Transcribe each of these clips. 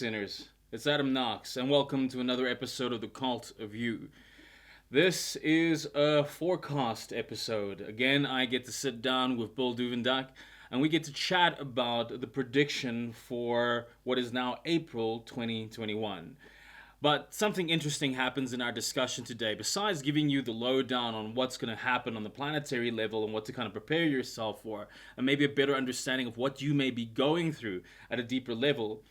sinners. It's Adam Knox, and welcome to another episode of The Cult of You. This is a forecast episode. Again, I get to sit down with Bill Duvendack, and we get to chat about the prediction for what is now April 2021. But something interesting happens in our discussion today. Besides giving you the lowdown on what's going to happen on the planetary level and what to kind of prepare yourself for, and maybe a better understanding of what you may be going through at a deeper level,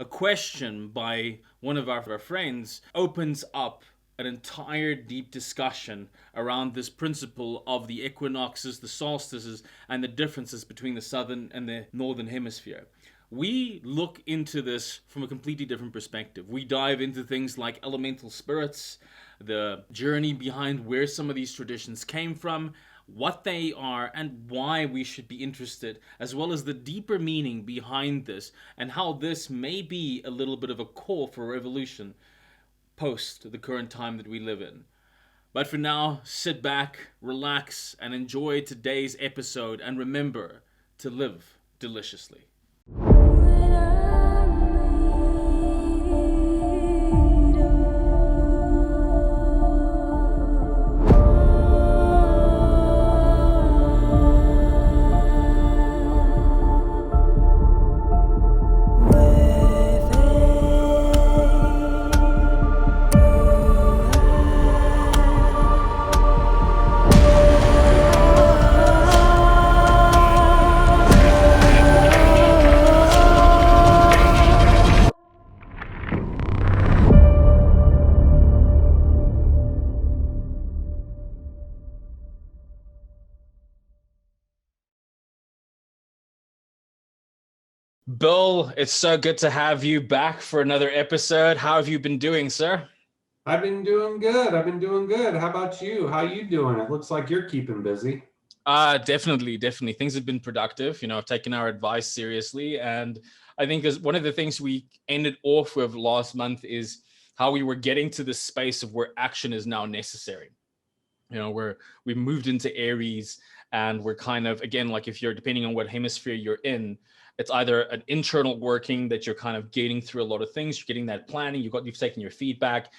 a question by one of our friends opens up an entire deep discussion around this principle of the equinoxes, the solstices, and the differences between the southern and the northern hemisphere. We look into this from a completely different perspective. We dive into things like elemental spirits, the journey behind where some of these traditions came from, what they are, and why we should be interested, as well as the deeper meaning behind this, and how this may be a little bit of a call for revolution post the current time that we live in. But for now, sit back, relax, and enjoy today's episode, and remember to live deliciously. Bill, it's so good to have you back for another episode. How have you been doing, sir? I've been doing good. How about you? How you doing? It looks like you're keeping busy. Definitely. Things have been productive. I've taken our advice seriously. And I think one of the things we ended off with last month is how we were getting to the space of where action is now necessary. We've moved into Aries, and we're kind of, again, like if you're, depending on what hemisphere you're in, it's either an internal working that you're kind of getting through a lot of things, you're getting that planning, you've taken your feedback,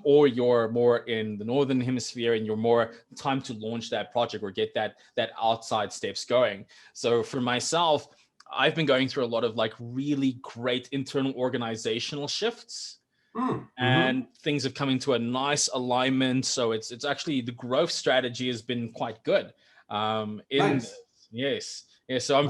or you're more in the northern hemisphere and you're more time to launch that project or get that outside steps going. So for myself, I've been going through a lot of like really great internal organizational shifts. And things have come into a nice alignment. So it's actually, the growth strategy has been quite good. Nice. Yes. Yeah, so I'm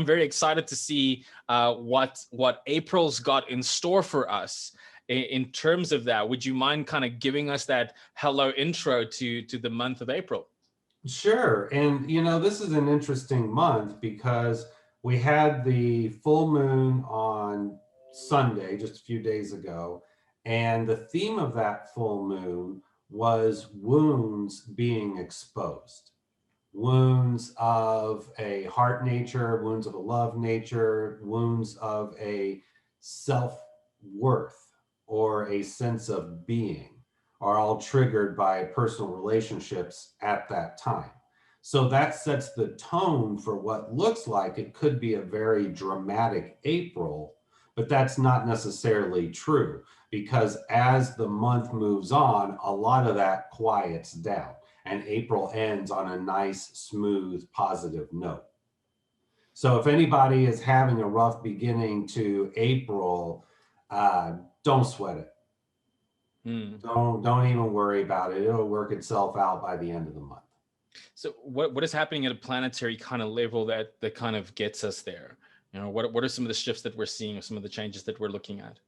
very excited to see what April's got in store for us in terms of that. Would you mind kind of giving us that hello intro to the month of April? Sure. And this is an interesting month because we had the full moon on Sunday, just a few days ago. And the theme of that full moon was wounds being exposed. Wounds of a heart nature, wounds of a love nature, wounds of a self-worth or a sense of being are all triggered by personal relationships at that time. So that sets the tone for what looks like it could be a very dramatic April, but that's not necessarily true because as the month moves on, a lot of that quiets down and April ends on a nice, smooth, positive note. So if anybody is having a rough beginning to April, don't sweat it. Don't even worry about it. It'll work itself out by the end of the month. So what is happening at a planetary kind of level that kind of gets us there? What are some of the shifts that we're seeing or some of the changes that we're looking at?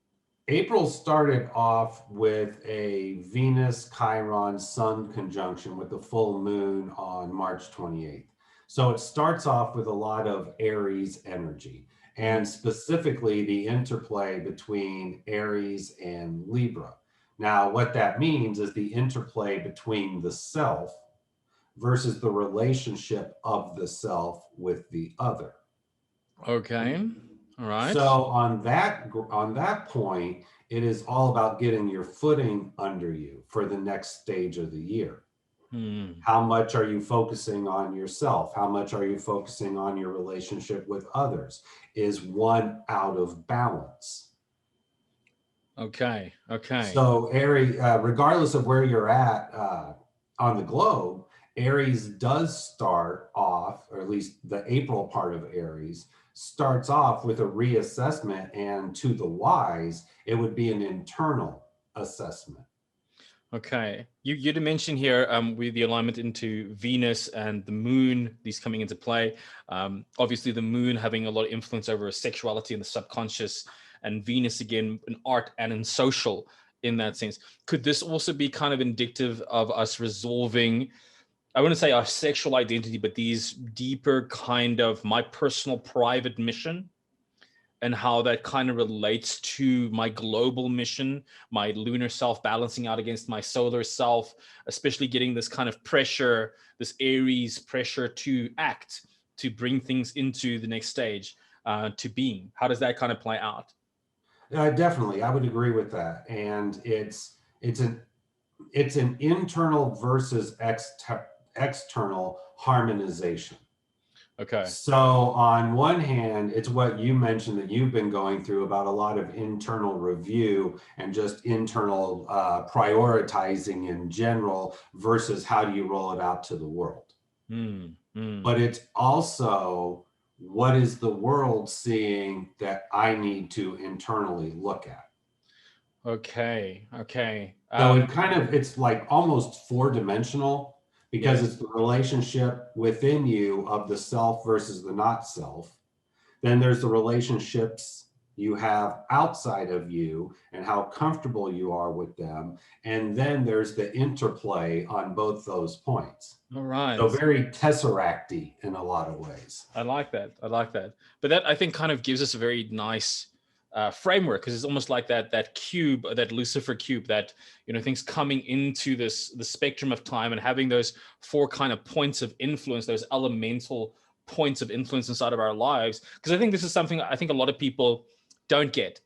April started off with a Venus Chiron Sun conjunction with the full moon on March 28th. So it starts off with a lot of Aries energy, and specifically the interplay between Aries and Libra. Now, what that means is the interplay between the self versus the relationship of the self with the other. Okay. All right. So on that point, it is all about getting your footing under you for the next stage of the year. How much are you focusing on yourself? How much are you focusing on your relationship with others? Is one out of balance? Okay. Okay. So Aries, regardless of where you're at on the globe, Aries does start off, or at least the April part of Aries starts off with a reassessment, and to the wise, it would be an internal assessment. Okay. You did mention here with the alignment into Venus and the moon, these coming into play. Obviously, the moon having a lot of influence over sexuality and the subconscious, and Venus again in art and in social in that sense. Could this also be kind of indicative of us resolving, I wouldn't say our sexual identity, but these deeper kind of my personal private mission and how that kind of relates to my global mission, my lunar self balancing out against my solar self, especially getting this kind of pressure, this Aries pressure to act, to bring things into the next stage, to being. How does that kind of play out? Definitely, I would agree with that. And it's an it's an internal versus external harmonization. Okay. So, on one hand, it's what you mentioned that you've been going through about a lot of internal review and just internal prioritizing in general versus how do you roll it out to the world. Mm, mm. But it's also what is the world seeing that I need to internally look at. Okay. Okay. So it's like almost four-dimensional because it's Yes. the relationship within you of the self versus the not self. Then there's the relationships you have outside of you and how comfortable you are with them. And then there's the interplay on both those points. All So right. very tesseracty in a lot of ways. I like that. I like that. But that I think kind of gives us a very nice framework because it's almost like that cube, that Lucifer cube, that things coming into the spectrum of time and having those four kind of points of influence, those elemental points of influence inside of our lives. Because I think this is something I think a lot of people don't get.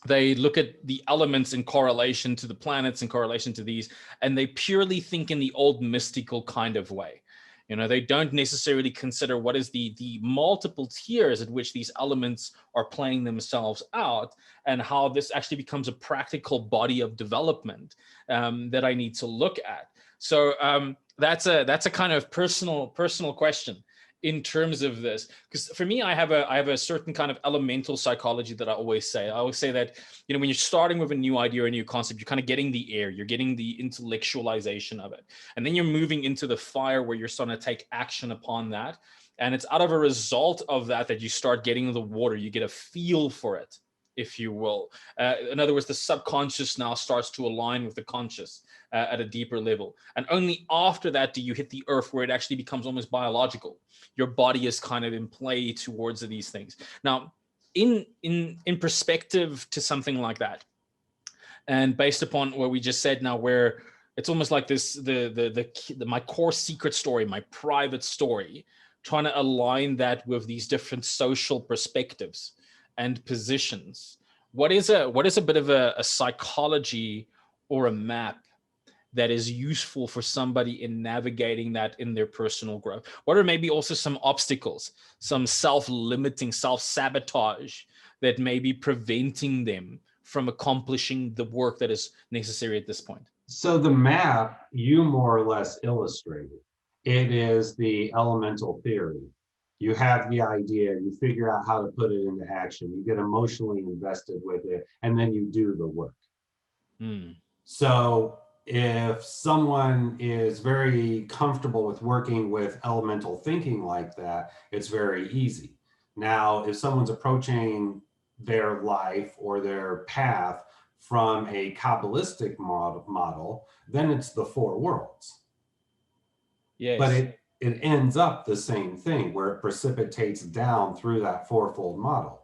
They look at the elements in correlation to the planets, in correlation to these, and they purely think in the old mystical kind of way. They don't necessarily consider what is the multiple tiers at which these elements are playing themselves out, and how this actually becomes a practical body of development that I need to look at. So that's a kind of personal question in terms of this, because for me I have a certain kind of elemental psychology that I always say that when you're starting with a new idea or a new concept, you're kind of getting the air, you're getting the intellectualization of it, and then you're moving into the fire where you're starting to take action upon that, and it's out of a result of that you start getting the water, you get a feel for it, if you will. In other words, the subconscious now starts to align with the conscious at a deeper level, and only after that do you hit the earth where it actually becomes almost biological. Your body is kind of in play towards these things. Now, in perspective to something like that, and based upon what we just said now, where it's almost like this the my core secret story, my private story, trying to align that with these different social perspectives and positions. What is a bit of a psychology or a map that is useful for somebody in navigating that in their personal growth? What are maybe also some obstacles, some self-limiting, self-sabotage that may be preventing them from accomplishing the work that is necessary at this point? So the map you more or less illustrated. It is the elemental theory. You have the idea, you figure out how to put it into action, you get emotionally invested with it, and then you do the work. Hmm. So if someone is very comfortable with working with elemental thinking like that, it's very easy. Now, if someone's approaching their life or their path from a Kabbalistic model, then it's the four worlds. But Yes. it ends up the same thing where it precipitates down through that fourfold model.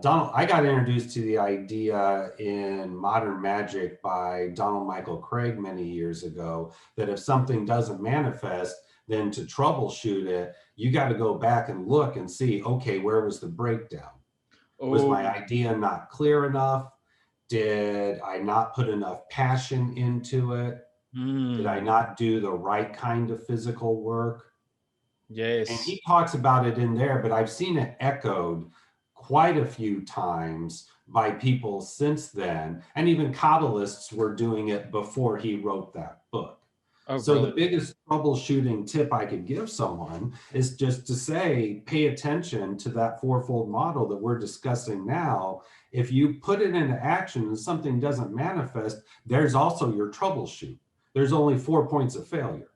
Donald, I got introduced to the idea in Modern Magic by Donald Michael Craig many years ago that if something doesn't manifest, then to troubleshoot it, you got to go back and look and see, okay, where was the breakdown? Was Oh. my idea not clear enough? Did I not put enough passion into it? Did I Hmm. not do the right kind of physical work? And Yes. he talks about it in there, but I've seen it echoed quite a few times by people since then. And even Kabbalists were doing it before he wrote that book. Oh, So the brilliant. biggest troubleshooting tip I could give someone is just to say, pay attention to that fourfold model that we're discussing now. If you put it into action and something doesn't manifest, there's also your troubleshoot. There's only 4 points of failure.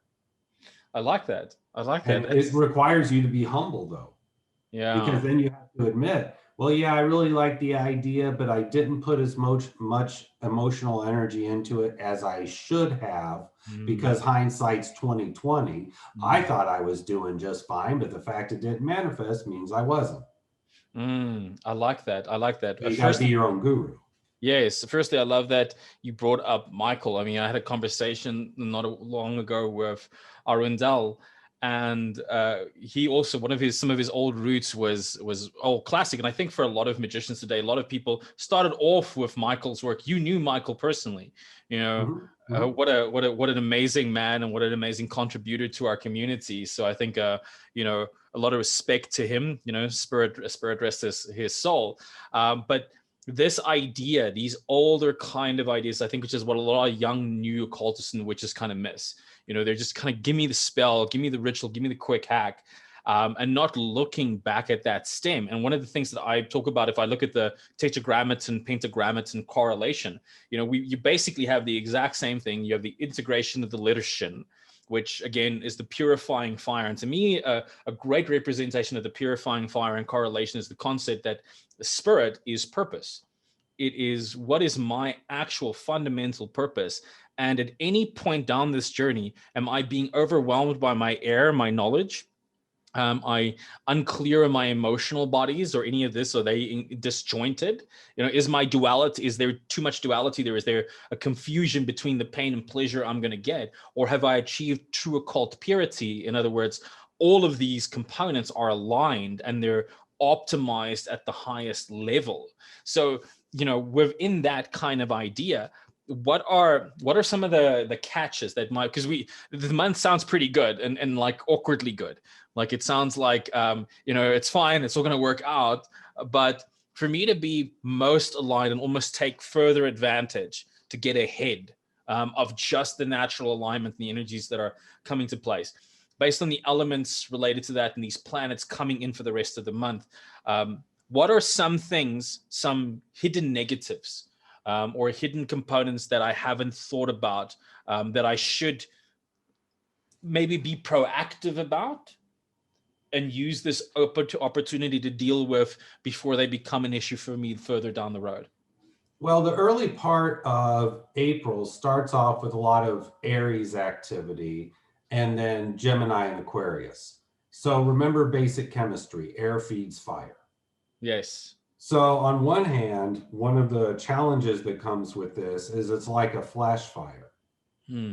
I like that. I like that. And it requires you to be humble, though, because Yeah. then you have to admit, well, yeah, I really like the idea, but I didn't put as much emotional energy into it as I should have, Mm, because hindsight's 2020. I mm, thought I was doing just fine, but the fact it didn't manifest means I wasn't. I like that. I like that. So you got to be your own guru. Yes. Firstly, I love that you brought up Michael. I mean, I had a conversation not long ago with Arundel, and he also some of his old roots was old classic. And I think for a lot of magicians today, a lot of people started off with Michael's work. You knew Michael personally, you know. Mm-hmm. Mm-hmm. What an amazing man and what an amazing contributor to our community. So I think you know, a lot of respect to him. You know, spirit rest his soul. But this idea, these older kind of ideas, I think, which is what a lot of young new occultists and witches kind of miss. You know, they're just kind of, give me the spell, give me the ritual, give me the quick hack, and not looking back at that stem. And one of the things that I talk about, if I look at the tetragrammaton, pentagrammaton correlation, you know, you basically have the exact same thing. You have the integration of the letter shin, which again is the purifying fire. And to me, a great representation of the purifying fire and correlation is the concept that the spirit is purpose. It is, what is my actual fundamental purpose? And at any point down this journey, am I being overwhelmed by my air, my knowledge? I unclear in my emotional bodies or any of this? Are they disjointed? You know, is my duality, is there too much duality there? Is there a confusion between the pain and pleasure I'm going to get? Or have I achieved true occult purity? In other words, all of these components are aligned and they're optimized at the highest level. So, you know, within that kind of idea, what are some of the catches that might, because the month sounds pretty good and like awkwardly good. Like it sounds like, you know, it's fine, it's all going to work out. But for me to be most aligned and almost take further advantage to get ahead of just the natural alignment and the energies that are coming to place, based on the elements related to that and these planets coming in for the rest of the month, what are some things, some hidden negatives or hidden components that I haven't thought about that I should maybe be proactive about and use this opportunity to deal with before they become an issue for me further down the road? Well, the early part of April starts off with a lot of Aries activity and then Gemini and Aquarius. So remember basic chemistry, air feeds fire. Yes. So on one hand, one of the challenges that comes with this is it's like a flash fire.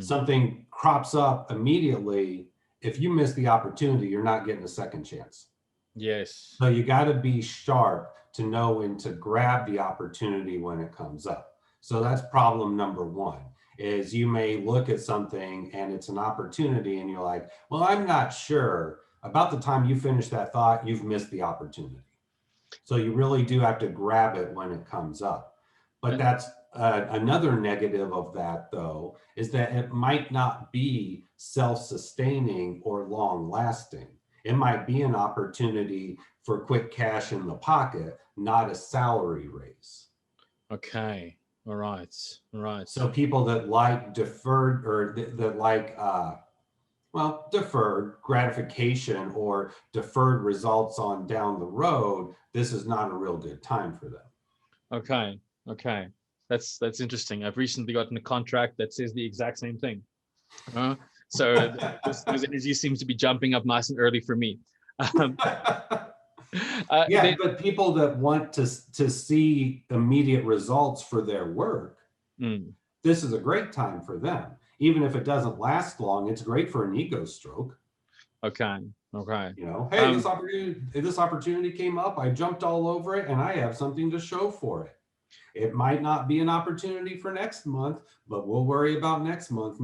Something crops up immediately. If you miss the opportunity, you're not getting a second chance. Yes. So you got to be sharp to know when to grab the opportunity when it comes up. So that's problem number one, is you may look at something and it's an opportunity and you're like, well, I'm not sure. About the time you finish that thought, you've missed the opportunity. So you really do have to grab it when it comes up. But that's another negative of that, though, is that it might not be self-sustaining or long-lasting. It might be an opportunity for quick cash in the pocket, not a salary raise. Okay. All right. All right. So people that like deferred or that like deferred gratification or deferred results on down the road, this is not a real good time for them. Okay. Okay. That's interesting. I've recently gotten a contract that says the exact same thing. So those energies seems to be jumping up nice and early for me. Yeah, but people that want to see immediate results for their work, this is a great time for them. Even if it doesn't last long, it's great for an ego stroke. Okay. Okay. You know, hey, this opportunity came up. I jumped all over it, and I have something to show for it. It might not be an opportunity for next month, but we'll worry about next month.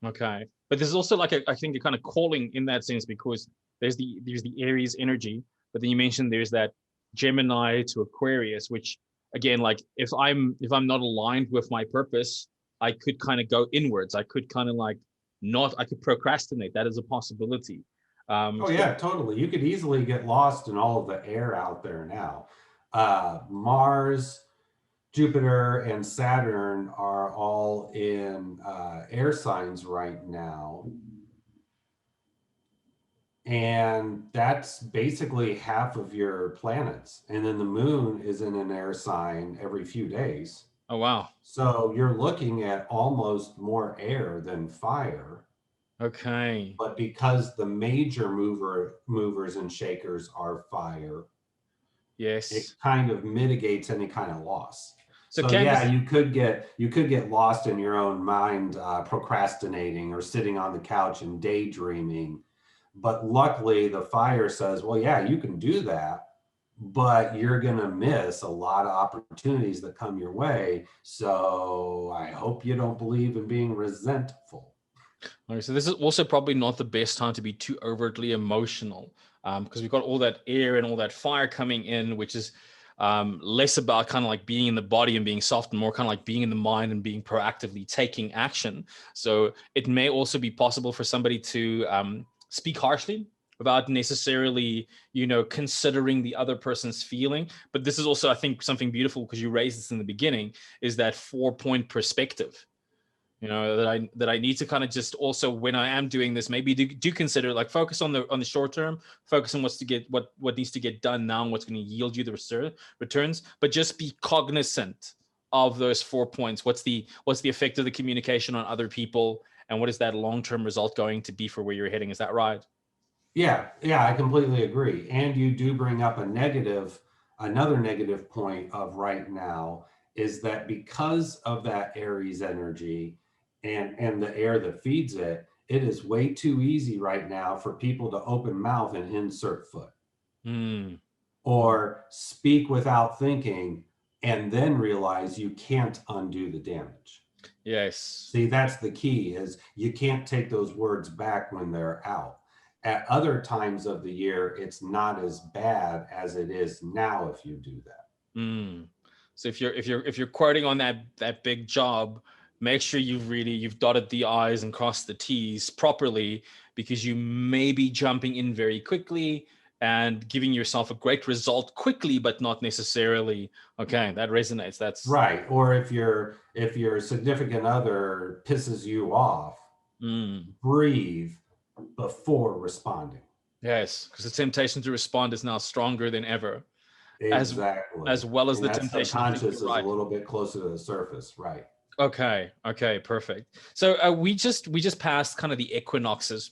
Okay. But there's also like I think a kind of calling in that sense, because there's the Aries energy, but then you mentioned there's that Gemini to Aquarius, which again, like if I'm not aligned with my purpose, I could kind of go inwards. I could kind of like not. I could procrastinate. That is a possibility. Oh So yeah, totally. You could easily get lost in all of the air out there now. Mars, Jupiter, and Saturn are all in air signs right now. And that's basically half of your planets. And then the moon is in an air sign every few days. oh wow. So you're looking at almost more air than fire. Okay. But because the major movers and shakers are fire, it Yes. kind of mitigates any kind of loss. So So can yeah, this you could get lost in your own mind, procrastinating or sitting on the couch and daydreaming. But luckily, the fire says, "Well, yeah, you can do that, but you're gonna miss a lot of opportunities that come your way. So I hope you don't believe in being resentful." Okay, so this is also probably not the best time to be too overtly emotional, because we've got all that air and all that fire coming in, which is less about kind of like being in the body and being soft and more kind of like being in the mind and being proactively taking action. So it may also be possible for somebody to speak harshly without necessarily, considering the other person's feeling. But this is also, I think, something beautiful because you raised this in the beginning, is that 4-point perspective, that I need to kind of just also, when I am doing this, maybe do consider, like, focus on the short term, focus on what needs to get done now and what's going to yield you the returns, but just be cognizant of those 4 points. What's the effect of the communication on other people, and what is that long-term result going to be for where you're heading? Is that right? Yeah, yeah, I completely agree. And you do bring up another negative point of right now is that because of that Aries energy and the air that feeds it, it is way too easy right now for people to open mouth and insert foot Hmm. or speak without thinking and then realize you can't undo the damage. Yes. See, that's the key is you can't take those words back when they're out. At other times of the year, it's not as bad as it is now if you do that. Mm. So if you're quoting on that big job, make sure you've dotted the i's and crossed the t's properly, because you may be jumping in very quickly and giving yourself a great result quickly, but not necessarily. Okay, that resonates. That's Right. Or if your significant other pisses you off, mm, breathe before responding. yes, because the temptation to respond is now stronger than ever, as Exactly. as well as And the that temptation. I think subconscious you're is a right. little bit closer to the surface, right? Okay, perfect. So we just passed kind of the equinoxes,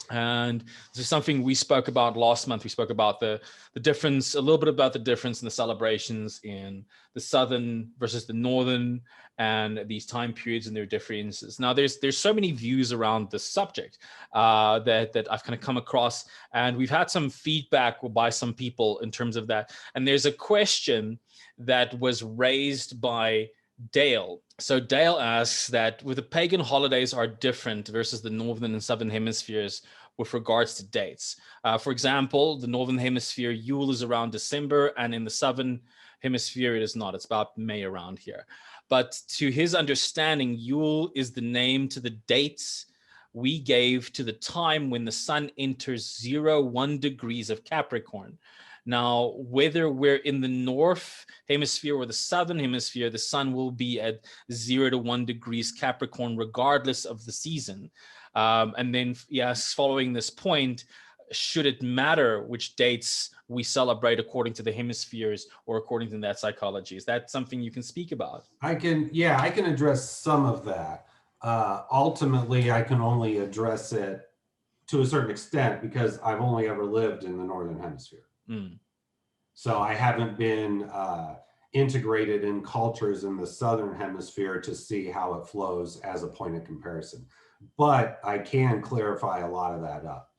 and this is something we spoke about last month. We spoke about the difference, a little bit about the difference in the celebrations in the southern versus the northern, and these time periods and their differences. Now, there's so many views around this subject that I've kind of come across, and we've had some feedback by some people in terms of that. And there's a question that was raised by Dale. So Dale asks that with the pagan holidays are different versus the northern and southern hemispheres with regards to dates. For example, the northern hemisphere Yule is around December, and in the southern hemisphere it is not. It's about May around here. But to his understanding, Yule is the name to the dates we gave to the time when the sun enters 0, 1 degrees of Capricorn. Now, whether we're in the north hemisphere or the southern hemisphere, the sun will be at 0 to 1 degrees Capricorn, regardless of the season. And then, yes, following this point, should it matter which dates we celebrate according to the hemispheres or according to that psychology? Is that something you can speak about? I can address some of that. Ultimately, I can only address it to a certain extent because I've only ever lived in the northern hemisphere. Mm. So I haven't been integrated in cultures in the southern hemisphere to see how it flows as a point of comparison. But I can clarify a lot of that up.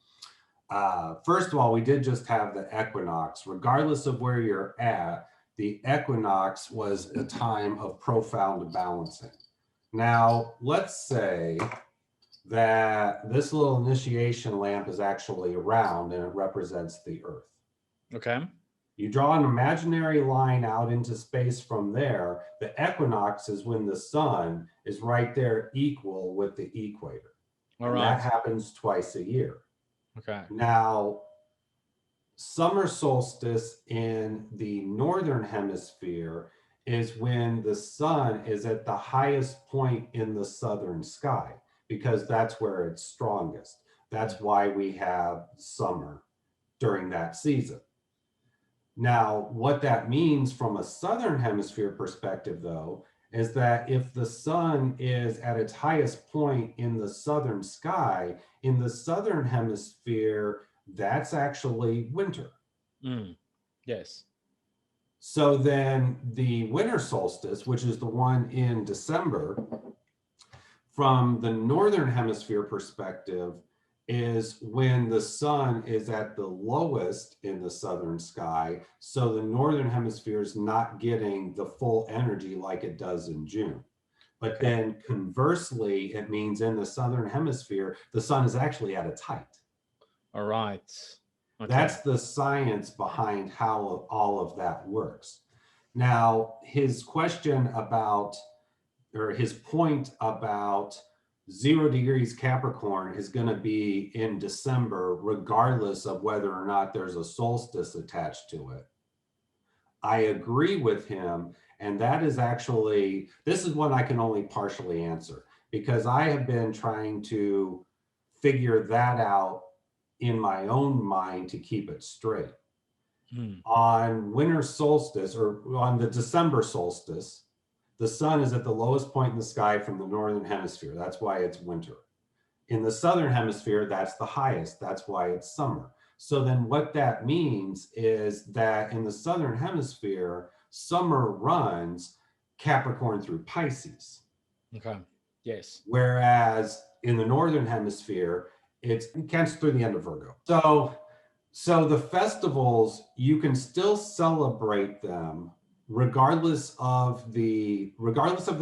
First of all, we did just have the equinox. Regardless of where you're at, the equinox was a time of profound balancing. Now, let's say that this little initiation lamp is actually round and it represents the earth. Okay. You draw an imaginary line out into space from there. The equinox is when the sun is right there equal with the equator. All And right. that happens twice a year. Okay. Now, summer solstice in the northern hemisphere is when the sun is at the highest point in the southern sky, because that's where it's strongest. Mm. That's why we have summer during that season. Now, what that means from a southern hemisphere perspective, though, is that if the sun is at its highest point in the southern sky, in the southern hemisphere, that's actually winter. Mm. Yes. So then the winter solstice, which is the one in December, from the northern hemisphere perspective, is when the sun is at the lowest in the southern sky. So the northern hemisphere is not getting the full energy like it does in June. But Okay. then conversely, it means in the southern hemisphere, the sun is actually at its height. All right. Okay. That's the science behind how all of that works. Now, his question about, or his point about 0 degrees Capricorn is going to be in December, regardless of whether or not there's a solstice attached to it. I agree with him. And that is actually, this is one I can only partially answer because I have been trying to figure that out in my own mind to keep it straight. Mm. On winter solstice or on the December solstice, the sun is at the lowest point in the sky from the northern hemisphere. That's why it's winter. In the southern hemisphere, that's the highest. That's why it's summer. So then what that means is that in the southern hemisphere, summer runs Capricorn through Pisces. Okay. Yes. Whereas in the northern hemisphere, it's Cancer through the end of Virgo. So the festivals, you can still celebrate them regardless of the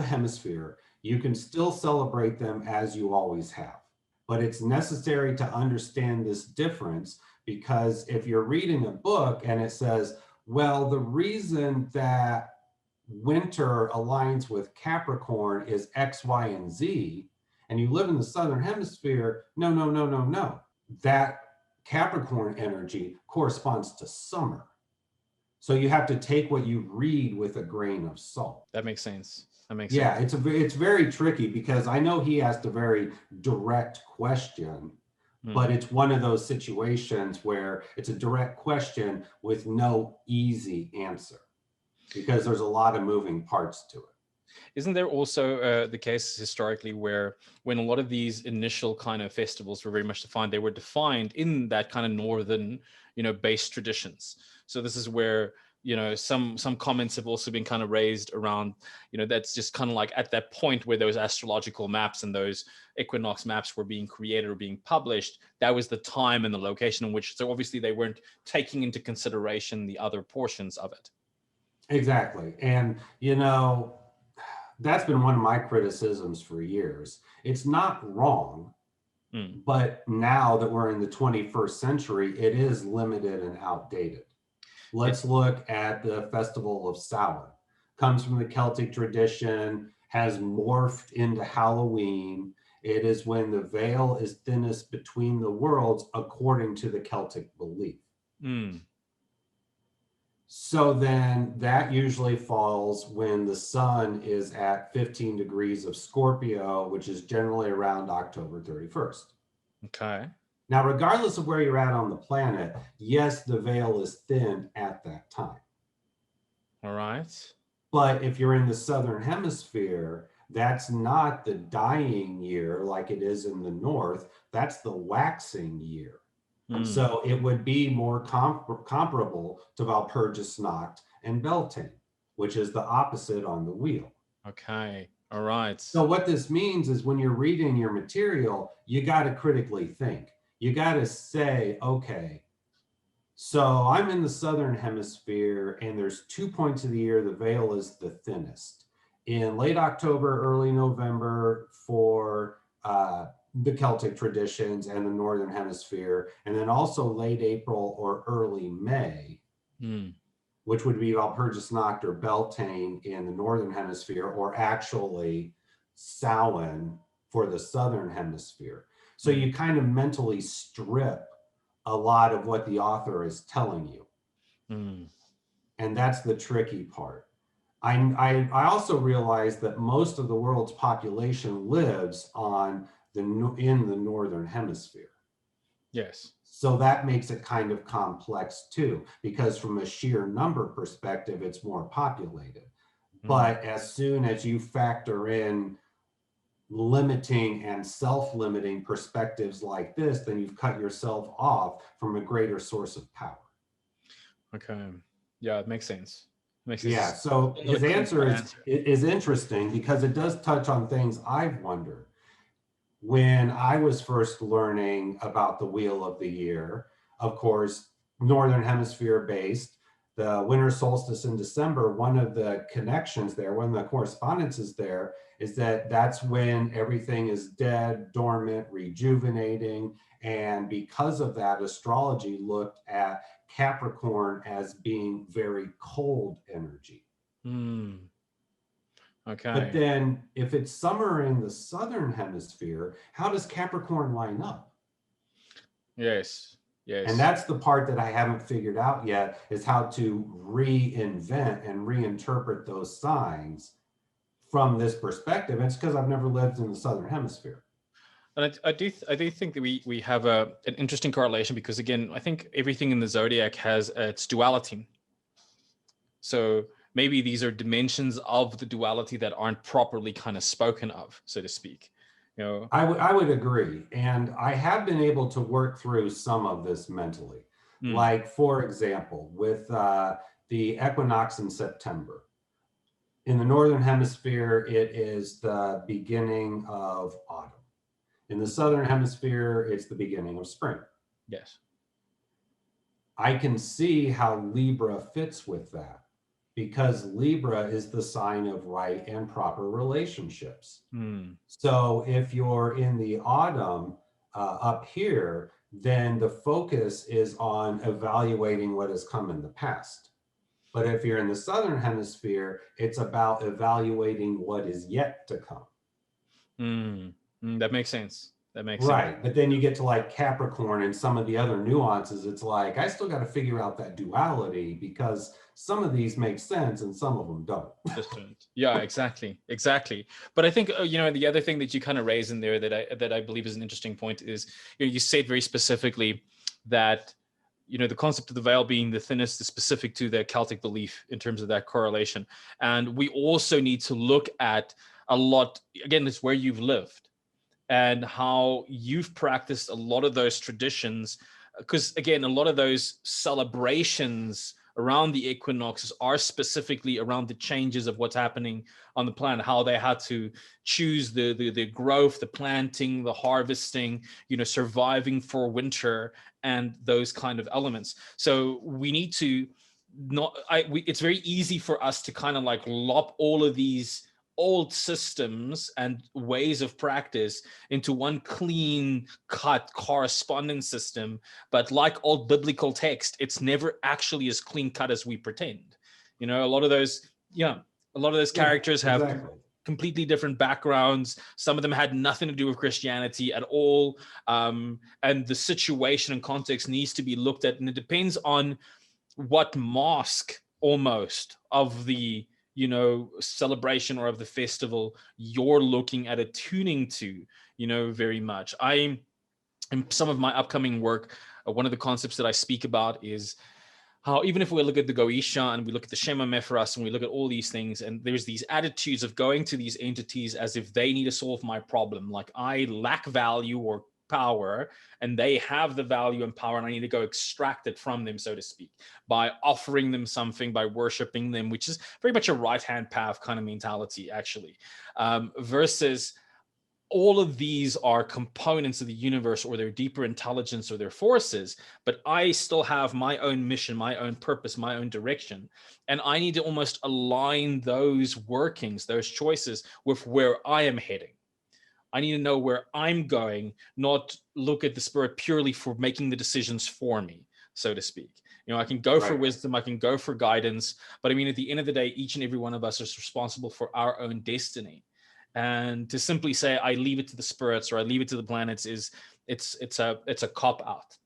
hemisphere. You can still celebrate them as you always have. But it's necessary to understand this difference because if you're reading a book and it says, well, the reason that winter aligns with Capricorn is X, Y, and Z, and you live in the southern hemisphere, no, no, no, no, no. That Capricorn energy corresponds to summer. So you have to take what you read with a grain of salt. That makes sense. That makes Yeah, sense. it's very tricky because I know he asked a very direct question, but Mm. it's one of those situations where it's a direct question with no easy answer because there's a lot of moving parts to it. Isn't there also the case historically where when a lot of these initial kind of festivals were very much defined, they were defined in that kind of northern, based traditions. So this is where, some comments have also been kind of raised around, that's just kind of like at that point where those astrological maps and those equinox maps were being created or being published, that was the time and the location in which, so obviously they weren't taking into consideration the other portions of it. Exactly. And, that's been one of my criticisms for years. It's not wrong, Mm. but now that we're in the 21st century, it is limited and outdated. It, Let's look at the Festival of Samhain. Comes from the Celtic tradition, has morphed into Halloween. It is when the veil is thinnest between the worlds, according to the Celtic belief. mm. So then that usually falls when the sun is at 15 degrees of Scorpio, which is generally around October 31st. Okay. Now, regardless of where you're at on the planet, yes, the veil is thin at that time. All right. But if you're in the southern hemisphere, that's not the dying year like it is in the north. That's the waxing year. Mm. So it would be more comparable to Walpurgisnacht and Beltane, which is the opposite on the wheel. Okay. All right. So what this means is when you're reading your material, you got to critically think. You got to say, okay, so I'm in the southern hemisphere and there's 2 points of the year the veil is the thinnest. In late October, early November for the Celtic traditions and the northern hemisphere, and then also late April or early May. Mm. which would be Walpurgisnacht or Beltane in the northern hemisphere, or actually Samhain for the southern hemisphere. So Mm. you kind of mentally strip a lot of what the author is telling you. Mm. And that's the tricky part. I also realize that most of the world's population lives in the northern hemisphere. Yes. So that makes it kind of complex too, because from a sheer number perspective, it's more populated. Mm. But as soon as you factor in limiting and self-limiting perspectives like this, then you've cut yourself off from a greater source of power. Okay. Yeah, it makes sense. Makes Yeah, sense. so Not a his clean answer cut is answer. is interesting because it does touch on things I've wondered. When I was first learning about the wheel of the year, of course, northern hemisphere based, the winter solstice in December, one of the connections there, one of the correspondences there is that that's when everything is dead, dormant, rejuvenating. And because of that, astrology looked at Capricorn as being very cold energy. Mm. But Okay. then if it's summer in the southern hemisphere, how does Capricorn line up? Yes. And Yes. that's the part that I haven't figured out yet, is how to reinvent and reinterpret those signs from this perspective. And it's because I've never lived in the southern hemisphere. And I do think that we have an interesting correlation because again, I think everything in the zodiac has its duality. So maybe these are dimensions of the duality that aren't properly kind of spoken of, so to speak. You know. I would agree. And I have been able to work through some of this mentally. Mm. Like, for example, with the equinox in September. In the northern hemisphere, it is the beginning of autumn. In the southern hemisphere, it's the beginning of spring. Yes. I can see how Libra fits with that because Libra is the sign of right and proper relationships. Mm. So if you're in the autumn up here, then the focus is on evaluating what has come in the past. But if you're in the southern hemisphere, it's about evaluating what is yet to come. Mm. Mm. That makes sense. That makes sense. Right. But then you get to like Capricorn and some of the other nuances. It's like, I still got to figure out that duality because some of these make sense and some of them don't. Distant. Yeah, exactly, exactly. But I think the other thing that you kind of raise in there that I believe is an interesting point is you said very specifically that the concept of the veil being the thinnest is specific to the Celtic belief in terms of that correlation, and we also need to look at a lot again. It's where you've lived and how you've practiced a lot of those traditions because again a lot of those celebrations around the equinoxes are specifically around the changes of what's happening on the planet, how they had to choose the growth, the planting, the harvesting, surviving for winter and those kind of elements. So we need to it's very easy for us to kind of like lop all of these old systems and ways of practice into one clean cut correspondence system, but like old biblical text, it's never actually as clean cut as we pretend. A lot of those Yeah, characters have exactly. completely different backgrounds. Some of them had nothing to do with Christianity at all, and the situation and context needs to be looked at, and it depends on what mosque almost of the celebration or of the festival you're looking at attuning to, very much. I in some of my upcoming work, one of the concepts that I speak about is how even if we look at the Goisha and we look at the Shema Mephras and we look at all these things, and there's these attitudes of going to these entities as if they need to solve my problem, like I lack value or power and they have the value and power and I need to go extract it from them, so to speak, by offering them something, by worshiping them, which is very much a right-hand path kind of mentality, actually, versus all of these are components of the universe or their deeper intelligence or their forces, but I still have my own mission, my own purpose, my own direction. And I need to almost align those workings, those choices with where I am heading. I need to know where I'm going, not look at the spirit purely for making the decisions for me, so to speak. I can go for Right. wisdom, I can go for guidance, but I mean, at the end of the day, each and every one of us is responsible for our own destiny. And to simply say I leave it to the spirits or I leave it to the planets is it's a cop out.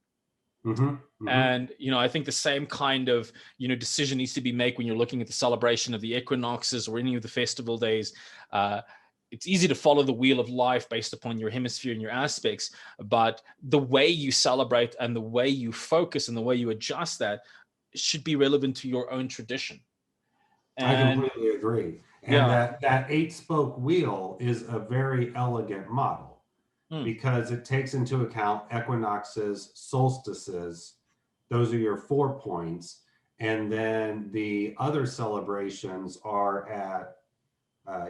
Mm-hmm. Mm-hmm. And I think the same kind of decision needs to be made when you're looking at the celebration of the equinoxes or any of the festival days. uh, it's easy to follow the wheel of life based upon your hemisphere and your aspects, but the way you celebrate and the way you focus and the way you adjust that should be relevant to your own tradition. I And completely agree. And yeah. that eight spoke wheel is a very elegant model Hmm. because it takes into account equinoxes, solstices. Those are your 4 points. And then the other celebrations are at,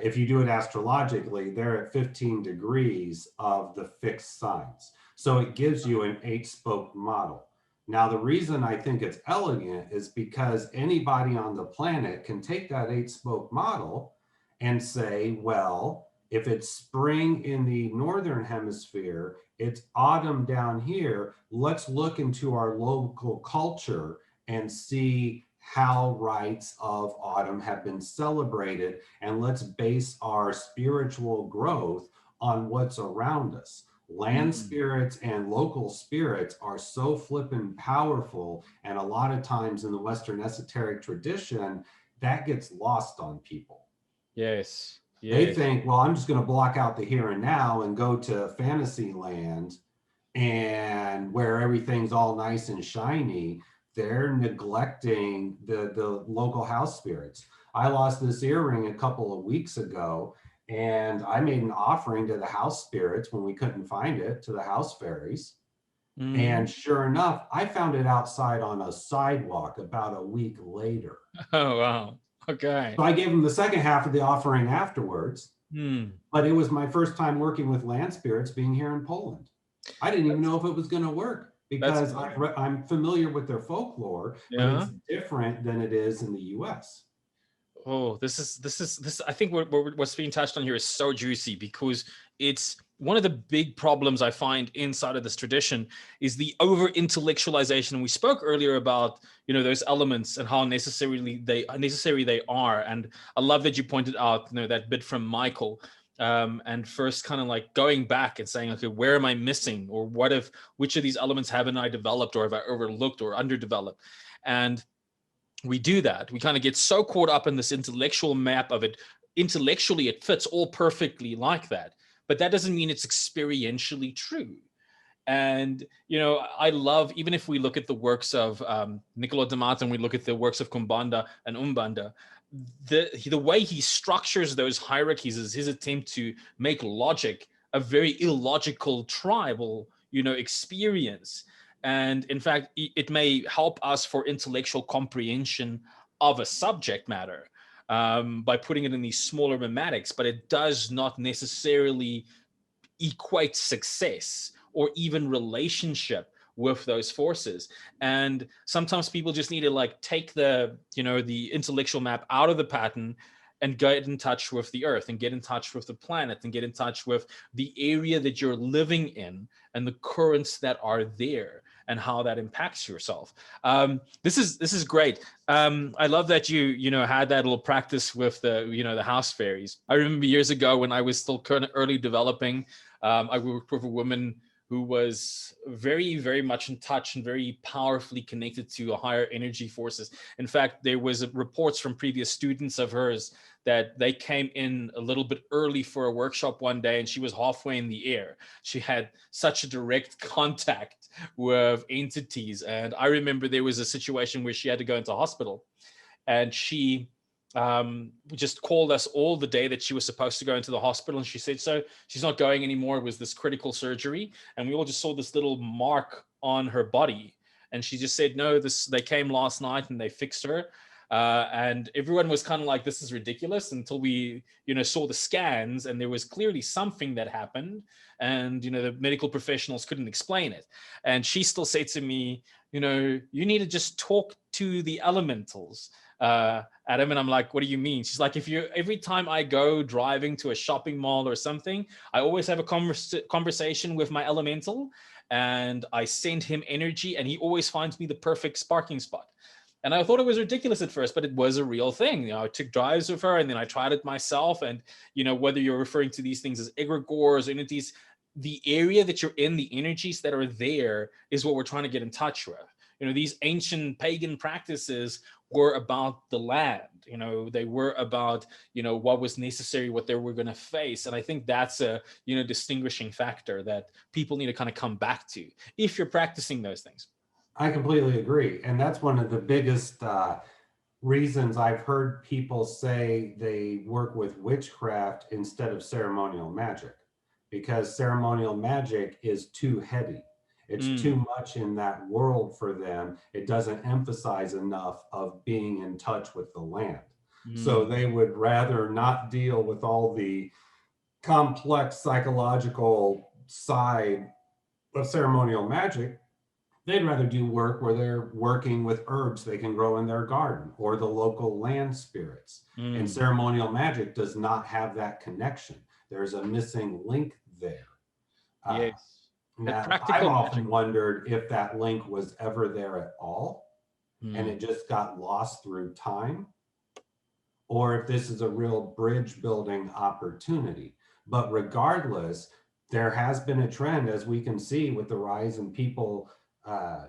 if you do it astrologically, they're at 15 degrees of the fixed signs. So it gives you an eight spoke model. Now, the reason I think it's elegant is because anybody on the planet can take that eight spoke model and say, well, if it's spring in the northern hemisphere, it's autumn down here. Let's look into our local culture and see how rites of autumn have been celebrated. And let's base our spiritual growth on what's around us. Land Mm. spirits and local spirits are so flippin' powerful. And a lot of times in the Western esoteric tradition, that gets lost on people. Yes. They Yes. think, well, I'm just going to block out the here and now and go to fantasy land and where everything's all nice and shiny. They're neglecting the local house spirits. I lost this earring a couple of weeks ago, and I made an offering to the house spirits when we couldn't find it, to the house fairies. And Mm. sure enough, I found it outside on a sidewalk about a week later. Oh, wow. Okay. So I gave them the second half of the offering afterwards, Hmm. but it was my first time working with land spirits being here in Poland. I didn't even That's know if it was going to work that's because cool. I'm familiar with their folklore, but it's Yeah. different than it is in the US. Oh, this. I think what's being touched on here is so juicy because it's one of the big problems I find inside of this tradition is the over intellectualization. And we spoke earlier about those elements and how necessary they are. And I love that you pointed out that bit from Michael. And first kind of like going back and saying, okay, where am I missing, or which of these elements haven't I developed, or have I overlooked or underdeveloped? And we do that. We kind of get so caught up in this intellectual map of it. Intellectually, it fits all perfectly like that, but that doesn't mean it's experientially true. And I love, even if we look at the works of Niccolo D'Amato and we look at the works of Kumbanda and Umbanda, the way he structures those hierarchies is his attempt to make logic a very illogical tribal experience. And in fact, it may help us for intellectual comprehension of a subject matter by putting it in these smaller mematics, but it does not necessarily equate success or even relationship with those forces. And sometimes people just need to like take the intellectual map out of the pattern and get in touch with the earth and get in touch with the planet and get in touch with the area that you're living in and the currents that are there and how that impacts yourself. This is great. I love that you had that little practice with the house fairies. I remember years ago when I was still kind of early developing. I worked with a woman who was very, very much in touch and very powerfully connected to higher energy forces. In fact, there was reports from previous students of hers that they came in a little bit early for a workshop one day and she was halfway in the air. She had such a direct contact with entities. And I remember there was a situation where she had to go into hospital and she just called us all the day that she was supposed to go into the hospital. And she said, so she's not going anymore. It was this critical surgery. And we all just saw this little mark on her body. And she just said, no, they came last night and they fixed her. And everyone was kind of like, this is ridiculous until we, saw the scans and there was clearly something that happened. And, the medical professionals couldn't explain it. And she still said to me, you need to just talk to the elementals. Adam, and I'm like, what do you mean? She's like, if you every time I go driving to a shopping mall or something, I always have a conversation with my elemental, and I send him energy, and he always finds me the perfect parking spot. And I thought it was ridiculous at first, but it was a real thing. You know, I took drives with her, and then I tried it myself. And you know, whether you're referring to these things as egregores or entities, the area that you're in, the energies that are there, is what we're trying to get in touch with. You know, these ancient pagan practices were about the land. You know, they were about, you know, what was necessary, what they were going to face. And I think that's a, you know, distinguishing factor that people need to kind of come back to if you're practicing those things. I completely agree. And that's one of the biggest reasons I've heard people say they work with witchcraft instead of ceremonial magic, because ceremonial magic is too heady. It's too Mm, much in that world for them. It doesn't emphasize enough of being in touch with the land. So mm, they would rather not deal with all the complex psychological side of ceremonial magic. They'd rather do work where they're working with herbs they can grow in their garden or the local land spirits. And mm. ceremonial magic does not have that connection. There's a missing link there. Uh, Yes. That Now, I've practical often magic. wondered if that link was ever there at all and Mm, it just got lost through time, or if this is a real bridge building opportunity. But regardless, there has been a trend, as we can see with the rise in people uh,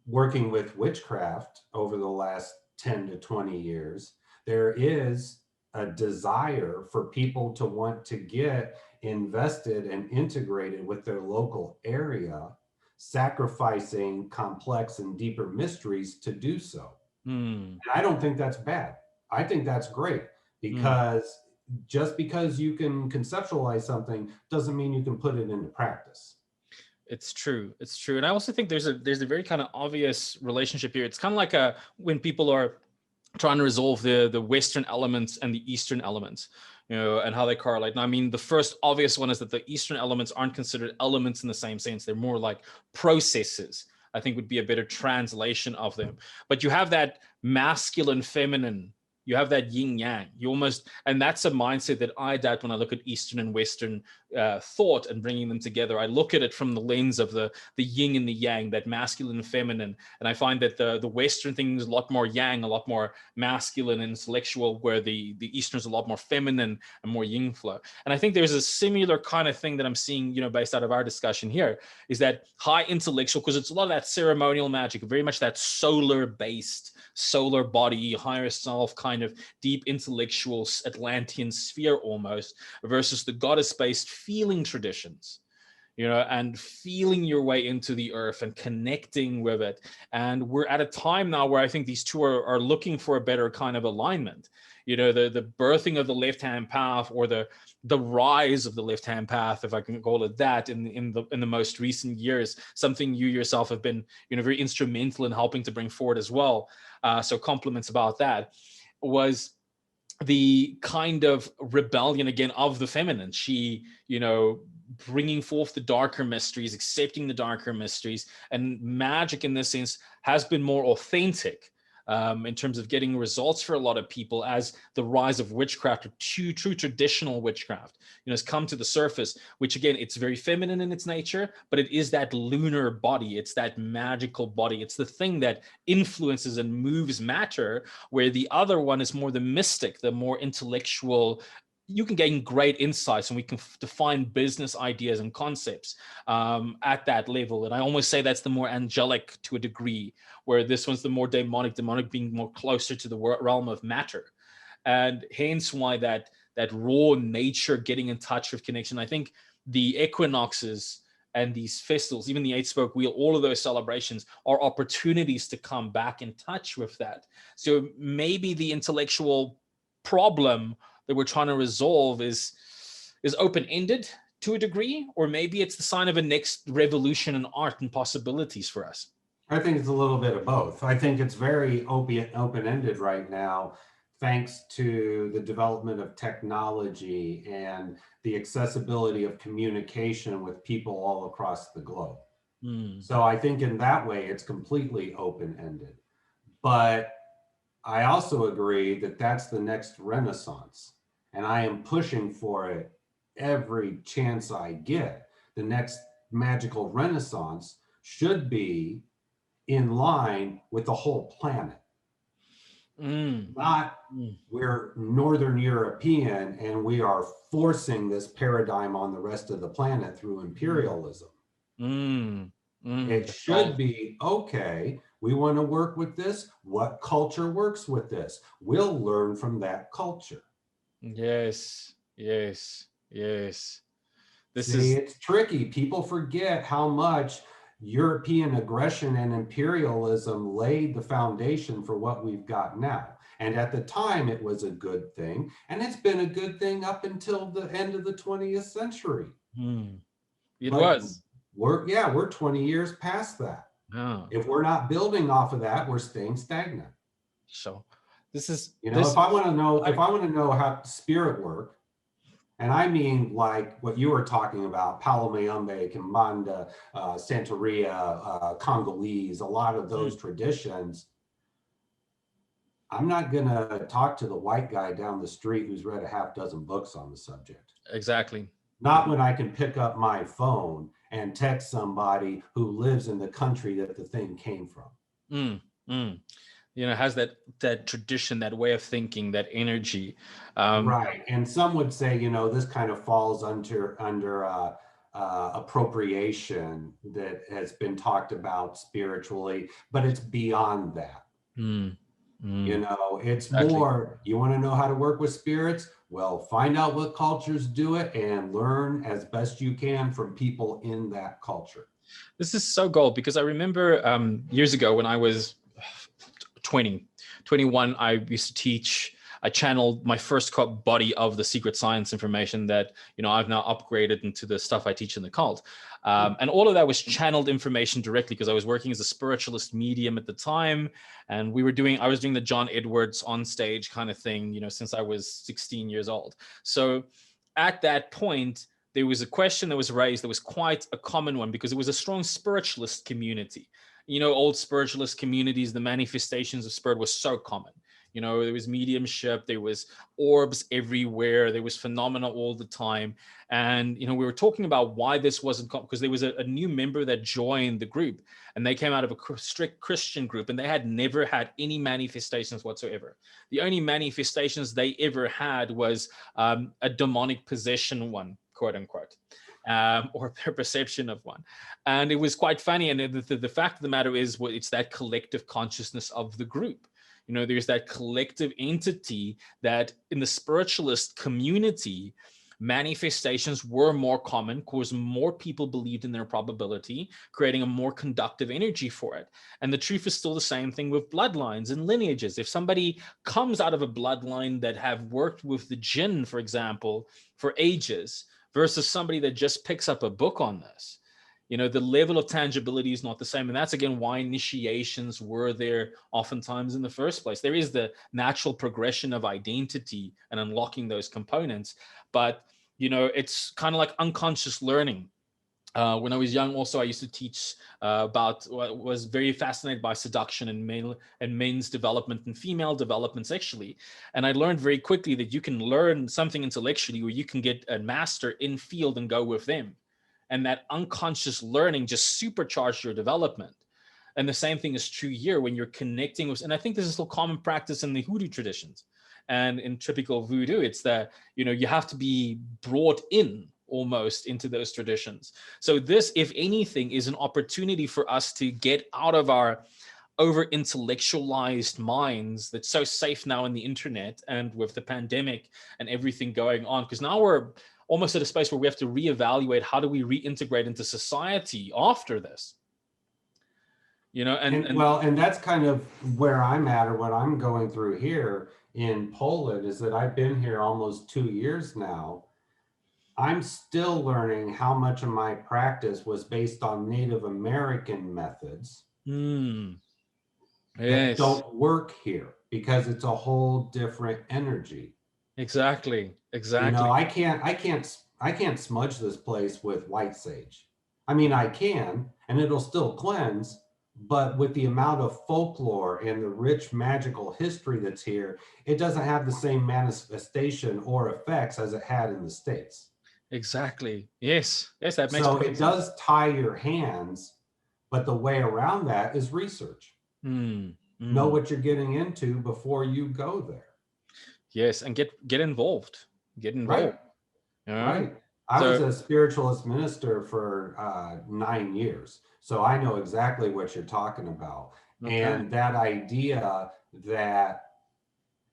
working with witchcraft over the last 10 to 20 years. There is a desire for people to want to get invested and integrated with their local area, sacrificing complex and deeper mysteries to do so. mm, And I don't think that's bad. I think that's great, mm. because just because you can conceptualize something doesn't mean you can put it into practice. It's true. It's true. And I also think there's a very kind of obvious relationship here. It's kind of like a when people are trying to resolve the Western elements and the Eastern elements, you know, and how they correlate. And I mean, the first obvious one is that the Eastern elements aren't considered elements in the same sense. They're more like processes, I think would be a better translation of them. But you have that masculine, feminine, you have that yin yang. You almost, and that's a mindset that I adapt when I look at Eastern and Western thought and bringing them together. I look at it from the lens of the yin and the yang, that masculine and feminine, and I find that the Western thing is a lot more yang, a lot more masculine and intellectual, where the Eastern is a lot more feminine and more yin flow. And I think there's a similar kind of thing that I'm seeing, you know, based out of our discussion here, is that high intellectual, because it's a lot of that ceremonial magic, very much that solar based, solar body, higher self kind of deep intellectual Atlantean sphere almost, versus the goddess based feeling traditions, you know, and feeling your way into the earth and connecting with it. And we're at a time now where I think these two are looking for a better kind of alignment. You know, the birthing of the left hand path, or the rise of the left hand path, if I can call it that, in the most recent years, something you yourself have been, you know, very instrumental in helping to bring forward as well. So compliments about that. Was the kind of rebellion again of the feminine. She, you know, bringing forth the darker mysteries, accepting the darker mysteries, and magic in this sense has been more authentic. In terms of getting results for a lot of people, as the rise of witchcraft, or true traditional witchcraft, you know, has come to the surface, which again, it's very feminine in its nature, but it is that lunar body, it's that magical body, it's the thing that influences and moves matter, where the other one is more the mystic, the more intellectual. You can gain great insights, and we can define business ideas and concepts at that level. And I almost say that's the more angelic to a degree, where this one's the more demonic being more closer to the realm of matter. And hence why that raw nature, getting in touch with connection. I think the equinoxes and these festivals, even the eight spoke wheel, all of those celebrations are opportunities to come back in touch with that. So maybe the intellectual problem that we're trying to resolve is open-ended to a degree, or maybe it's the sign of a next revolution in art and possibilities for us. I think it's a little bit of both. I think it's very open-ended right now, thanks to the development of technology and the accessibility of communication with people all across the globe. Mm, So I think in that way, it's completely open-ended. But I also agree that that's the next renaissance, and I am pushing for it every chance I get. The next magical renaissance should be in line with the whole planet, Mm, not mm, we're Northern European and we are forcing this paradigm on the rest of the planet through mm, imperialism. mm. It The should goal. be okay. We want to work with this. What culture works with this? We'll learn from that culture. Yes, yes, yes. This See, is it's tricky. People forget how much European aggression and imperialism laid the foundation for what we've got now. And at the time, it was a good thing. And it's been a good thing up until the end of the 20th century. mm, it But was. we're 20 years past that. Oh, If we're not building off of that, we're staying stagnant. so this is You know, this. if I want to know, I, if I want to know how spirit work, and I mean like what you were talking about, Palomayombe, Kimbanda, Santeria, Congolese, a lot of those mm, traditions. I'm not going to talk to the white guy down the street who's read a half dozen books on the subject. exactly. Not when I can pick up my phone and text somebody who lives in the country that the thing came from. Mm, mm. Has that tradition, that way of thinking, that energy. Um, Right. And some would say, this kind of falls under appropriation that has been talked about spiritually, but it's beyond that. mm, mm, It's exactly. more, you want to know how to work with spirits? Well, find out what cultures do it and learn as best you can from people in that culture. This is so gold because I remember years ago when I was 20, 21, I used to teach. I channeled my first body of the secret science information that I've now upgraded into the stuff I teach in the cult, and all of that was channeled information directly because I was working as a spiritualist medium at the time, and I was doing the John Edwards on stage kind of thing, since I was 16 years old. So at that point, there was a question that was raised that was quite a common one because it was a strong spiritualist community. Old spiritualist communities, the manifestations of spirit was so common. There was mediumship, there was orbs everywhere, there was phenomena all the time. And, we were talking about why this wasn't common because there was a new member that joined the group and they came out of a strict Christian group and they had never had any manifestations whatsoever. The only manifestations they ever had was a demonic possession one, quote unquote. Or their perception of one. And it was quite funny. And the fact of the matter is, it's that collective consciousness of the group. There's that collective entity that in the spiritualist community, manifestations were more common because more people believed in their probability, creating a more conductive energy for it. And the truth is still the same thing with bloodlines and lineages. If somebody comes out of a bloodline that have worked with the jinn, for example, for ages, versus somebody that just picks up a book on this, the level of tangibility is not the same. And that's again why initiations were there oftentimes in the first place. There is the natural progression of identity and unlocking those components, but it's kind of like unconscious learning. When I was young, also I used to teach about. Was very fascinated by seduction and men's development and female development sexually, and I learned very quickly that you can learn something intellectually, or you can get a master in field and go with them, and that unconscious learning just supercharged your development. And the same thing is true here when you're connecting with. And I think this is still common practice in the hoodoo traditions, and in typical voodoo, it's that you have to be brought in almost into those traditions. So this, if anything, is an opportunity for us to get out of our over intellectualized minds that's so safe now in the internet and with the pandemic and everything going on, because now we're almost at a space where we have to reevaluate how do we reintegrate into society after this, And and well, and that's kind of where I'm at, or what I'm going through here in Poland, is that I've been here almost 2 years now. I'm still learning how much of my practice was based on Native American methods mm, that yes, don't work here because it's a whole different energy. exactly, You know, exactly. I can't smudge this place with white sage. I mean, I can, and it'll still cleanse, But with the amount of folklore and the rich magical history that's here, it doesn't have the same manifestation or effects as it had in the States. Exactly. Yes. Yes, that makes So perfect it sense. does tie your hands, but the way around that is research. Mm, Know mm. what you're getting into before you go there. Yes, and get involved. Get Right, involved. You know? right. I was So a spiritualist minister for 9 years. So I know exactly what you're talking about. okay. And that idea that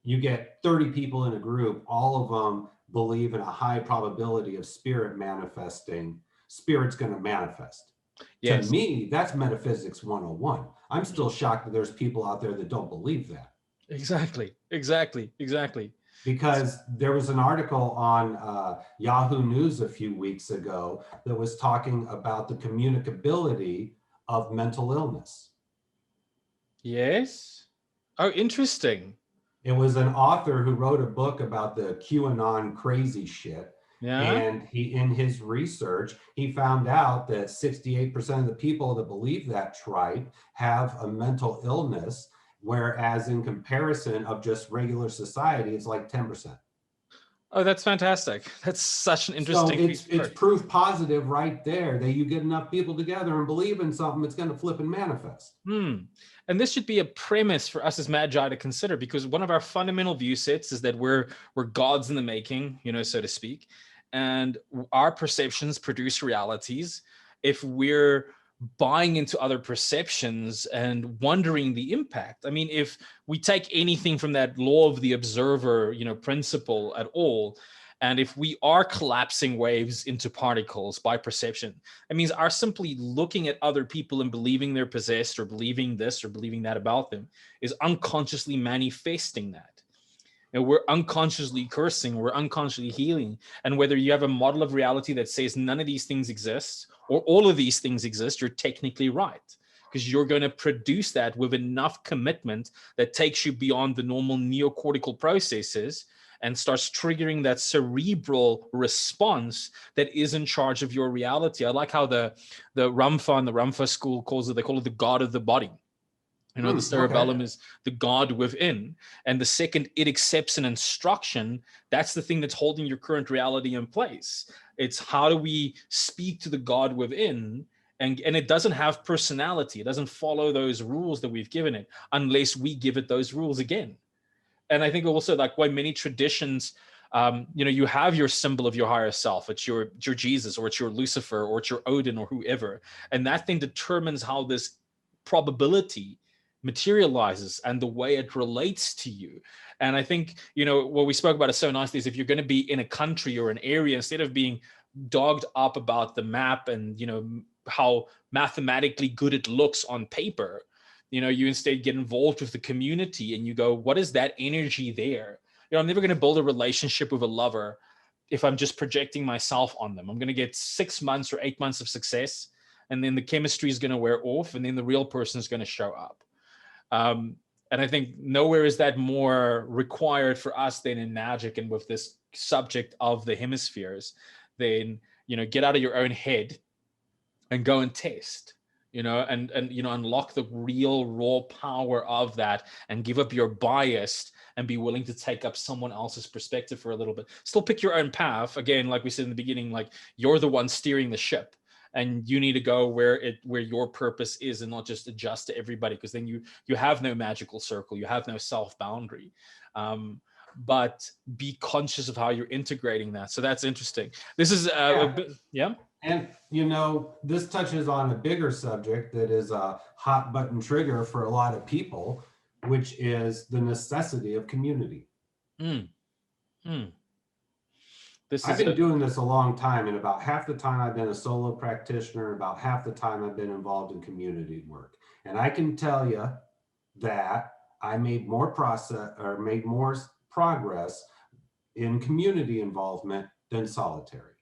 you get 30 people in a group, all of them believe in a high probability of spirit manifesting, spirit's going to manifest. To Yes. me, that's metaphysics 101. I'm still Mm. shocked that there's people out there that don't believe that. Exactly. Exactly. Exactly. Because there was an article on Yahoo News a few weeks ago that was talking about the communicability of mental illness. Yes. Oh, interesting. It was an author who wrote a book about the QAnon crazy shit. Yeah. And he, in his research, he found out that 68% of the people that believe that tripe have a mental illness, whereas in comparison of just regular society, it's like 10%. Oh, that's fantastic. That's such an So interesting piece of it's work. proof positive right there that you get enough people together and believe in something, it's going to flip and manifest. Hmm. And this should be a premise for us as magi to consider, because one of our fundamental view sets is that we're gods in the making, so to speak, and our perceptions produce realities. If we're buying into other perceptions and wondering the impact, I mean, if we take anything from that law of the observer, principle at all, and if we are collapsing waves into particles by perception, it means our simply looking at other people and believing they're possessed or believing this or believing that about them is unconsciously manifesting that. And we're unconsciously cursing, we're unconsciously healing. And whether you have a model of reality that says none of these things exist or all of these things exist, you're technically right, because you're going to produce that with enough commitment that takes you beyond the normal neocortical processes and starts triggering that cerebral response that is in charge of your reality. I like how the Ramtha and the Ramtha school calls it, they call it the God of the body. The Okay. cerebellum is the God within. And the second it accepts an instruction, that's the thing that's holding your current reality in place. It's how do we speak to the God within? And it doesn't have personality. It doesn't follow those rules that we've given it unless we give it those rules again. And I think also like why many traditions, you have your symbol of your higher self. It's your Jesus, or it's your Lucifer, or it's your Odin, or whoever, and that thing determines how this probability materializes and the way it relates to you. And I think what we spoke about is so nicely is if you're going to be in a country or an area, instead of being dogged up about the map and how mathematically good it looks on paper, you instead get involved with the community and you go, what is that energy there? I'm never going to build a relationship with a lover if I'm just projecting myself on them. I'm going to get 6 months or 8 months of success, and then the chemistry is going to wear off, and then the real person is going to show up. um, and I think nowhere is that more required for us than in magic and with this subject of the hemispheres. Then get out of your own head and go and test, and unlock the real raw power of that, and give up your bias and be willing to take up someone else's perspective for a little bit. Still pick your own path. Again, like we said in the beginning, like you're the one steering the ship, and you need to go where your purpose is, and not just adjust to everybody, because then you have no magical circle, you have no self boundary. But be conscious of how you're integrating that. So that's interesting. This is a Yeah. bit, yeah. And this touches on a bigger subject that is a hot button trigger for a lot of people, which is the necessity of community. Mm, mm. This I've is been a doing this a long time, and about half the time I've been a solo practitioner, about half the time I've been involved in community work. And I can tell you that I made more progress in community involvement than solitary.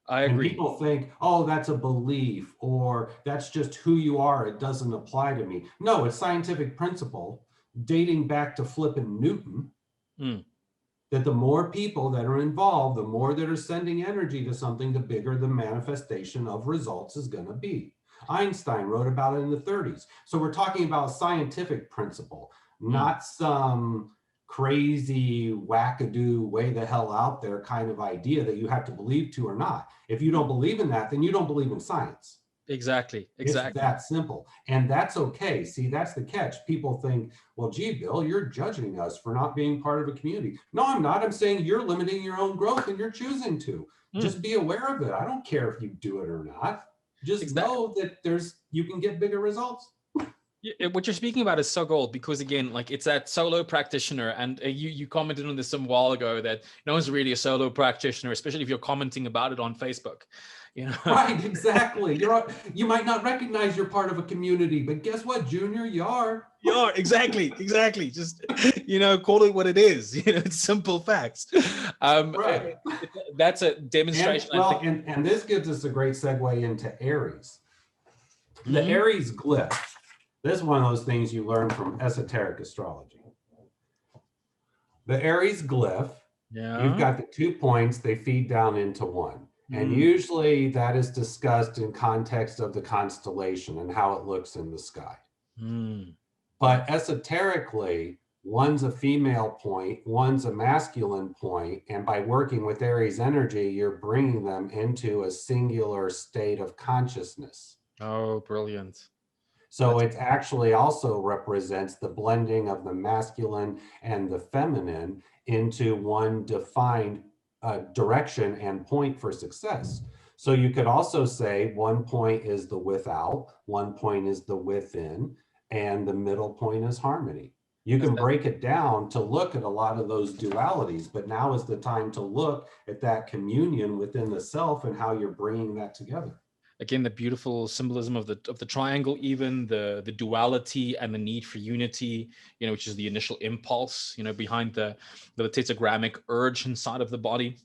I And agree. people think, oh, that's a belief, or that's just who you are. It doesn't apply to me. No, it's scientific principle dating back to flipping Newton, Mm, that the more people that are involved, the more that are sending energy to something, the bigger the manifestation of results is going to be. Einstein wrote about it in the 30s. So we're talking about a scientific principle, Mm. not some crazy wackadoo way the hell out there kind of idea that you have to believe to or not. If you don't believe in that, then you don't believe in science. Exactly, It's exactly. that simple. And that's okay. See, that's the catch. People think, well, gee, Bill, you're judging us for not being part of a community. No, I'm not. I'm saying you're limiting your own growth and you're choosing to. Mm. Just be aware of it. I don't care if you do it or not. Just Exactly. know that you can get bigger results. What you're speaking about is so gold because again, like it's that solo practitioner, and you commented on this some while ago that no one's really a solo practitioner, especially if you're commenting about it on Facebook. You know, Right, exactly. You might not recognize you're part of a community, but guess what, Junior? You are. yeah, exactly, exactly. Just call it what it is. It's simple facts. Right. That's a And demonstration, I well, think. and this gives us a great segue into Aries. The Mhm. Aries glyph. This is one of those things you learn from esoteric astrology. The Aries glyph, you've Yeah. got the 2 points, they feed down into one. And Mm. usually that is discussed in context of the constellation and how it looks in the sky. Mm. But esoterically, one's a female point, one's a masculine point, and by working with Aries energy, you're bringing them into a singular state of consciousness. Oh, brilliant. So That's it actually also represents the blending of the masculine and the feminine into one defined direction and point for success. So you could also say one point is the without, one point is the within, and the middle point is harmony. You that's can that. break it down to look at a lot of those dualities, but now is the time to look at that communion within the self and how you're bringing that together. Again, the beautiful symbolism of the triangle, even the duality and the need for unity, which is the initial impulse, behind the tetragrammic urge inside of the body.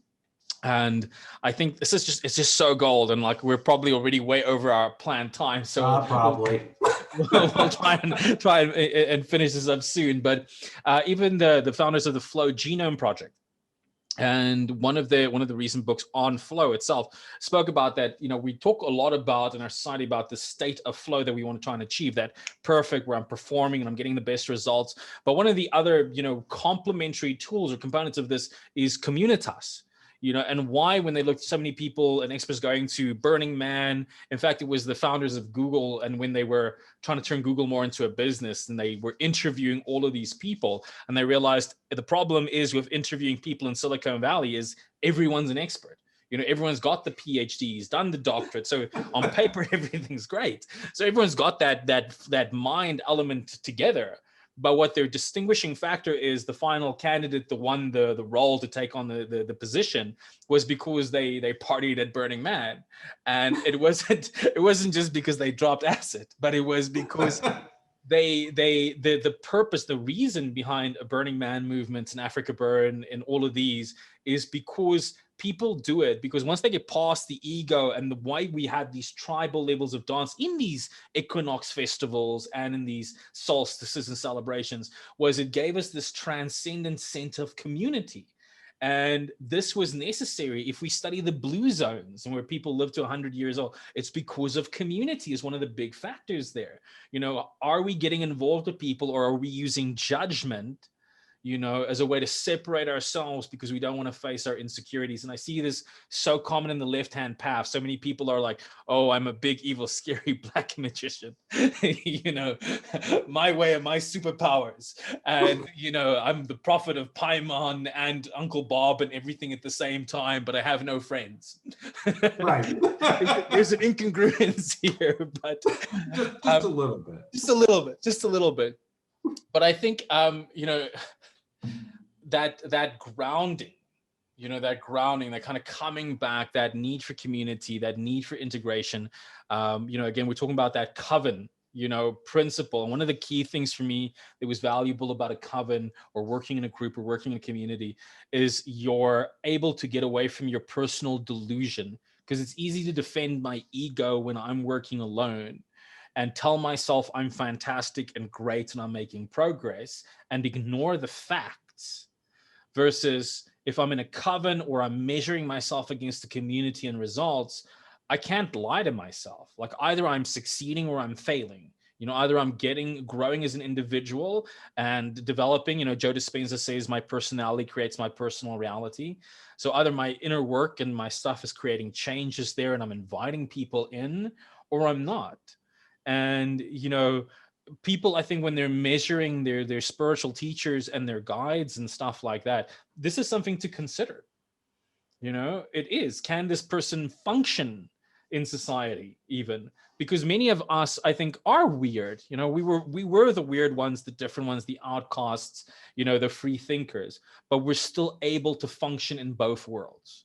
And I think it's just so gold, and like we're probably already way over our planned time, so Probably. we'll try and finish this up soon. But even the founders of the Flow Genome Project, and one of the recent books on flow itself spoke about that. We talk a lot about in our society about the state of flow that we want to try and achieve, that perfect where I'm performing and I'm getting the best results. But one of the other complementary tools or components of this is communitas. And why, when they looked at so many people and experts going to Burning Man, in fact it was the founders of Google, and when they were trying to turn Google more into a business, and they were interviewing all of these people, and they realized the problem is with interviewing people in Silicon Valley is everyone's an expert. Everyone's got the PhDs, done the doctorate. So on paper, everything's great. So everyone's got that mind element together. But what their distinguishing factor is, the final candidate that won the role to take on the position was because they partied at Burning Man. And it wasn't just because they dropped acid, but it was because the purpose, the reason behind a Burning Man movement and Africa Burn and all of these is because people do it because once they get past the ego, and the why we had these tribal levels of dance in these equinox festivals and in these solstices and celebrations, was it gave us this transcendent sense of community. And this was necessary. If we study the blue zones and where people live to 100 years old, it's because of community is one of the big factors there. Are we getting involved with people, or are we using judgment as a way to separate ourselves because we don't want to face our insecurities? And I see this so common in the left-hand path. So many people are like, oh, I'm a big, evil, scary black magician, my way and my superpowers. And, I'm the prophet of Paimon and Uncle Bob and everything at the same time, but I have no friends. Right. There's an incongruence here, but just a little bit. just a little bit. But I think, that grounding, that kind of coming back, that need for community, that need for integration. Again, we're talking about that coven, principle. And one of the key things for me that was valuable about a coven or working in a group or working in a community is you're able to get away from your personal delusion, because it's easy to defend my ego when I'm working alone and tell myself I'm fantastic and great and I'm making progress, and ignore the facts. Versus if I'm in a coven or I'm measuring myself against the community and results, I can't lie to myself. Like either I'm succeeding or I'm failing. Either I'm growing as an individual and developing. Joe Dispenza says my personality creates my personal reality. So either my inner work and my stuff is creating changes there and I'm inviting people in, or I'm not. And, people, I think when they're measuring their spiritual teachers and their guides and stuff like that, this is something to consider. It is, can this person function in society, even because many of us, I think, are weird. We were the weird ones, the different ones, the outcasts, the free thinkers, but we're still able to function in both worlds.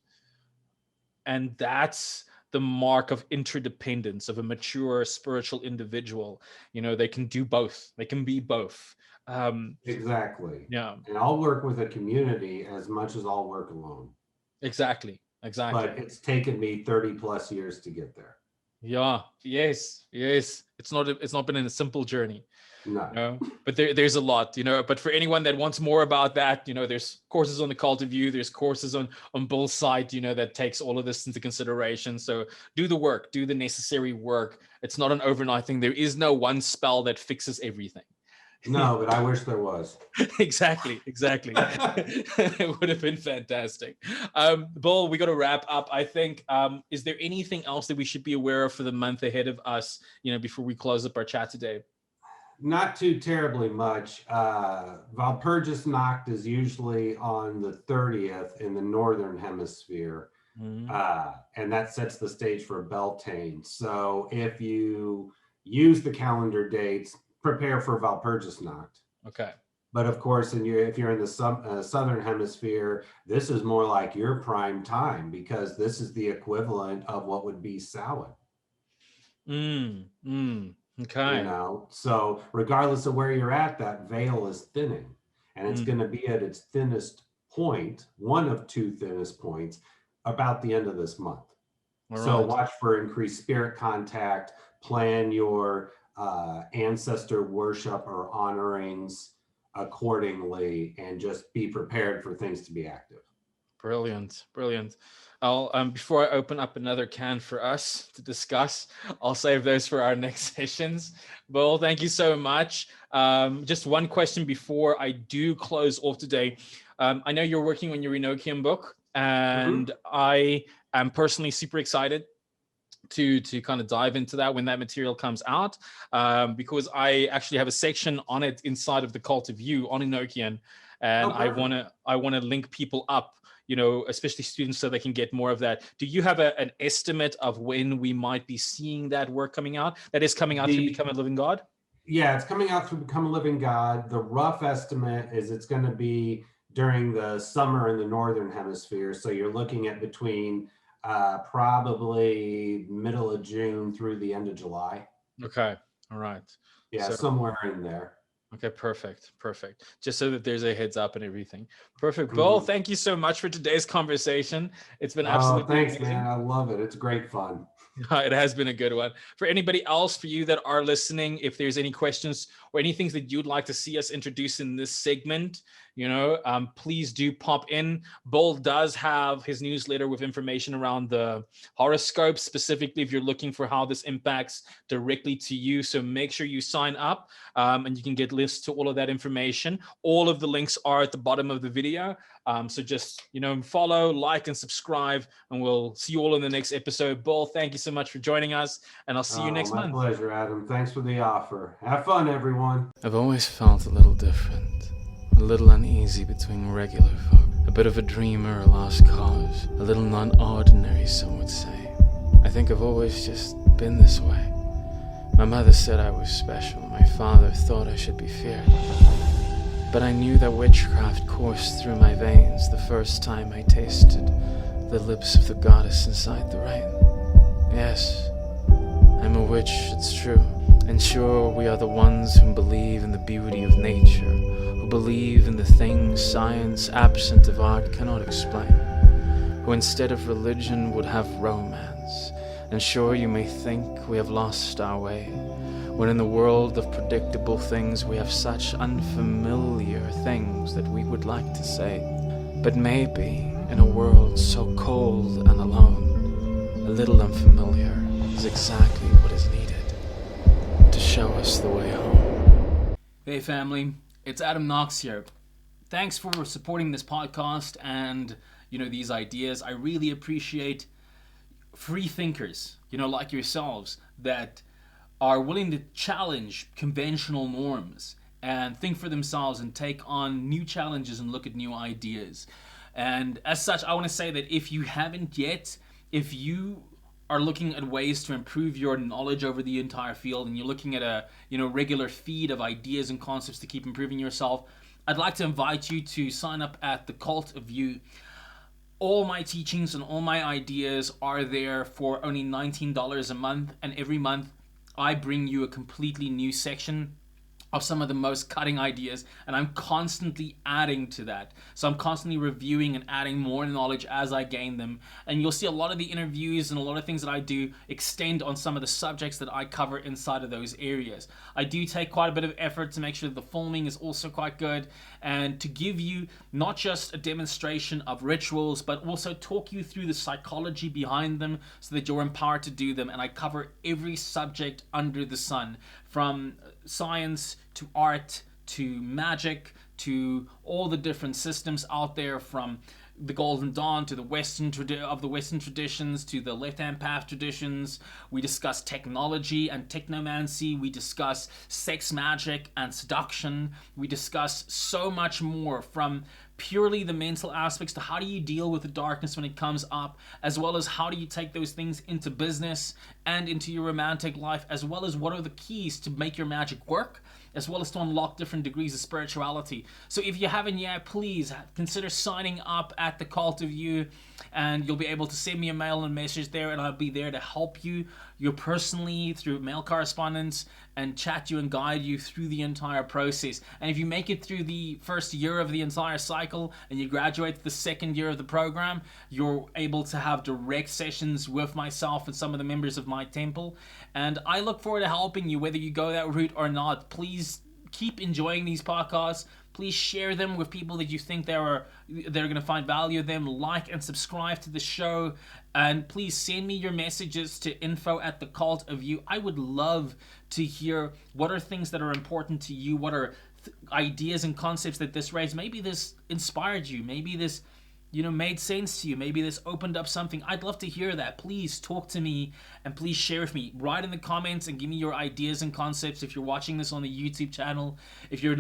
And that's the mark of interdependence of a mature spiritual individual. They can do both, they can be both. Exactly. Yeah, And I'll work with a community as much as I'll work alone. exactly. But it's taken me 30 plus years to get there. Yeah, yes. It's not been a simple journey. No. But there's a lot. But for anyone that wants more about that, there's courses on the Cult of You, there's courses on Bull's site, that takes all of this into consideration. So do the work, do the necessary work. It's not an overnight thing. There is no one spell that fixes everything. No, but I wish there was. Exactly. It would have been fantastic. Bull, we got to wrap up. I think, is there anything else that we should be aware of for the month ahead of us, before we close up our chat today? Not too terribly much. Walpurgis Nacht is usually on the 30th in the Northern Hemisphere. And that sets the stage for Beltane. So if you use the calendar dates, prepare for Walpurgis Nacht. Okay. But of course, if you're in the Southern Hemisphere, this is more like your prime time, because this is the equivalent of what would be Samhain. Okay. So regardless of where you're at, that veil is thinning, and it's going to be at its thinnest point, one of two thinnest points, about the end of this month. So watch for increased spirit contact, plan your ancestor worship or honorings accordingly, and just be prepared for things to be active. Brilliant. I'll before I open up another can for us to discuss, I'll save those for our next sessions. Bull, thank you so much. Just one question before I do close off today. I know you're working on your Enochian book, and I am personally super excited to kind of dive into that when that material comes out, because I actually have a section on it inside of the Cult of You on Enochian, and I want to link people up, especially students, so they can get more of that. Do you have an estimate of when we might be seeing that work coming out? That is coming out through Become a Living God? Yeah, it's coming out through Become a Living God. The rough estimate is it's going to be during the summer in the Northern Hemisphere. So you're looking at between probably middle of June through the end of July. Okay. All right. Yeah, so, somewhere in there. Okay, perfect. Just so that there's a heads up and everything. Perfect. Bull, thank you so much for today's conversation. It's been absolutely thanks, amazing. Man. I love it. It's great fun. It has been a good one. For anybody else, for you that are listening, if there's any questions or anything that you'd like to see us introduce in this segment, please do pop in. Bull does have his newsletter with information around the horoscope, specifically if you're looking for how this impacts directly to you. So make sure you sign up, and you can get lists to all of that information. All of the links are at the bottom of the video. So just, follow, like, and subscribe, and we'll see you all in the next episode. Bull, thank you so much for joining us, and I'll see you next month. My pleasure, Adam. Thanks for the offer. Have fun, everyone. I've always felt a little different, a little uneasy between regular folk, a bit of a dreamer, a lost cause, a little non-ordinary, some would say. I think I've always just been this way. My mother said I was special. My father thought I should be feared. But I knew that witchcraft coursed through my veins the first time I tasted the lips of the goddess inside the rain. Yes, I'm a witch, it's true. And sure, we are the ones who believe in the beauty of nature, who believe in the things science, absent of art, cannot explain, who instead of religion would have romance. And sure, you may think we have lost our way, when in the world of predictable things we have such unfamiliar things that we would like to say. But maybe in a world so cold and alone, a little unfamiliar is exactly what is needed to show us the way home. Hey family, it's Adam Knox here. Thanks for supporting this podcast and, these ideas. I really appreciate free thinkers, like yourselves, that are willing to challenge conventional norms and think for themselves and take on new challenges and look at new ideas. And as such, I want to say that if you haven't yet, if you are looking at ways to improve your knowledge over the entire field and you're looking at a regular feed of ideas and concepts to keep improving yourself, I'd like to invite you to sign up at the Cult of You. All my teachings and all my ideas are there for only $19 a month, and every month I bring you a completely new section of some of the most cutting ideas, and I'm constantly adding to that. So I'm constantly reviewing and adding more knowledge as I gain them, and you'll see a lot of the interviews and a lot of things that I do extend on some of the subjects that I cover inside of those areas. I do take quite a bit of effort to make sure that the filming is also quite good, and to give you not just a demonstration of rituals, but also talk you through the psychology behind them so that you're empowered to do them. And I cover every subject under the sun, from science to art to magic to all the different systems out there, from the Golden Dawn to the Western traditions to the left-hand path traditions. We discuss technology and technomancy. We discuss sex magic and seduction. We discuss so much more, from purely the mental aspects to how do you deal with the darkness when it comes up, as well as how do you take those things into business and into your romantic life, as well as what are the keys to make your magic work, as well as to unlock different degrees of spirituality. So if you haven't yet, please consider signing up at the Cult of You, and you'll be able to send me a mail and message there, and I'll be there to help you personally through mail correspondence and chat you and guide you through the entire process. And if you make it through the first year of the entire cycle and you graduate to the second year of the program, you're able to have direct sessions with myself and some of the members of my temple. And I look forward to helping you whether you go that route or not. Please keep enjoying these podcasts. Please share them with people that you think they're going to find value in them. Like and subscribe to the show. And please send me your messages to info@thecultofyou. I would love to hear what are things that are important to you. What are ideas and concepts that this raised? Maybe this inspired you. Maybe this made sense to you. Maybe this opened up something. I'd love to hear that. Please talk to me and please share with me. Write in the comments and give me your ideas and concepts. If you're watching this on the YouTube channel, if you're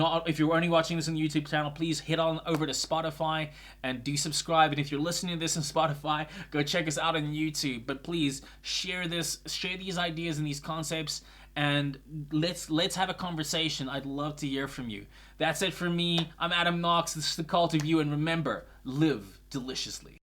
only watching this on the YouTube channel, please head on over to Spotify and do subscribe. And if you're listening to this on Spotify, go check us out on YouTube. But please share these ideas and these concepts, and let's have a conversation. I'd love to hear from you. That's it for me. I'm Adam Knox. This is the Cult of You, and remember, live deliciously.